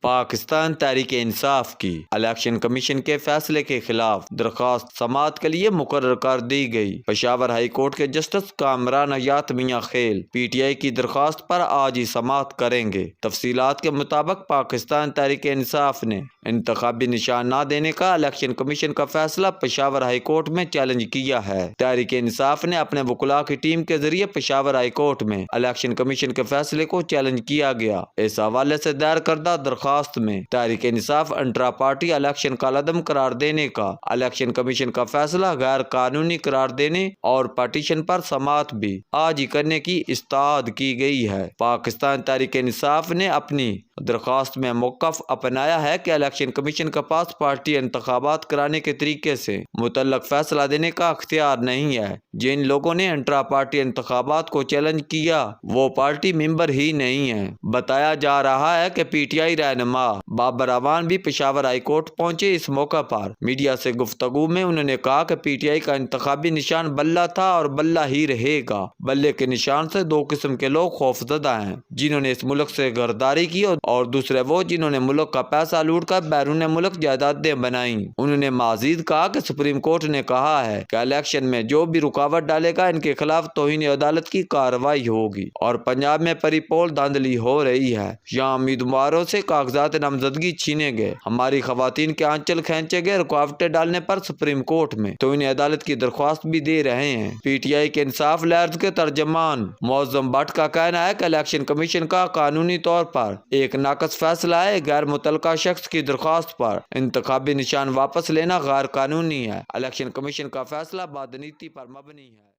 پاکستان تحریک انصاف کی election commission کے فیصلے کے خلاف درخواست سماعت کے لیے مقرر کر دی گئی۔ پشاور ہائی کورٹ کے جسٹس کامران حیات میاں خیل پی ٹی آئی کی درخواست پر آج ہی سماعت کریں گے۔ تفصیلات کے مطابق پاکستان تحریک انصاف نے انتخابی نشان نہ دینے کا الیکشن کمیشن کا فیصلہ پشاور ہائی کورٹ میں چیلنج کیا ہے۔ تحریک انصاف نے اپنے وکلاء کی ٹیم کے ذریعے پشاور ہائی کورٹ میں الیکشن کمیشن کے فیصلے کو چیلنج کیا گیا۔ اس حوالے سے دائر کردہ درخواست میں Tehreek Insaf intra party election کالعدم قرار دینے کا، الیکشن کمیشن کا فیصلہ غیر قانونی قرار دینے اور پٹیشن پر سماعت بھی آج ہی کرنے کی استدعا کی گئی ہے۔ پاکستان تحریک انصاف نے اپنی درخواست میں موقف اپنایا ہے کہ الیکشن کمیشن کے پاس پارٹی انتخابات کرانے کے طریقے سے متعلق فیصلہ دینے کا اختیار نہیں ہے۔ جن لوگوں نے انٹرا پارٹی انتخابات کو چیلنج کیا وہ پارٹی ممبر ہی نہیں ہیں۔ بتایا جا رہا ہے کہ پی ٹی آئی رہنما بابر اعوان بھی پشاور ہائی کورٹ پہنچے۔ اس موقع پر میڈیا سے گفتگو میں انہوں نے کہا کہ پی ٹی آئی کا انتخابی نشان بلہ تھا اور بلہ ہی رہے گا۔ بلے کے نشان سے دو قسم کے لوگ خوفزدہ ہیں، جنہوں نے اس ملک سے غداری کی اور دوسرے وہ جنہوں نے ملک کا پیسہ لوٹ کر بیرون ملک جائیدادیں بنائیں۔ انہوں نے مزید کہا کہ سپریم کورٹ نے کہا ہے کہ الیکشن میں جو بھی رکاوٹ ڈالے گا ان کے خلاف توہین عدالت کی کارروائی ہوگی، اور پنجاب میں پری پول دھاندلی ہو رہی ہے۔ یہاں امیدواروں سے کاغذات نامزدگی چھینے گئے، ہماری خواتین کے آنچل کھینچے گئے، رکاوٹیں ڈالنے پر سپریم کورٹ میں توہین عدالت کی درخواست بھی دے رہے ہیں۔ پی ٹی آئی کے انصاف لہر کے ترجمان معظم بٹ کا کہنا ہے کہ الیکشن کمیشن کا قانونی طور پر ایک ناقص فیصلہ ہے۔ غیر متعلقہ شخص کی درخواست پر انتخابی نشان واپس لینا غیر قانونی ہے۔ الیکشن کمیشن کا فیصلہ بدنیتی پر مبنی ہے۔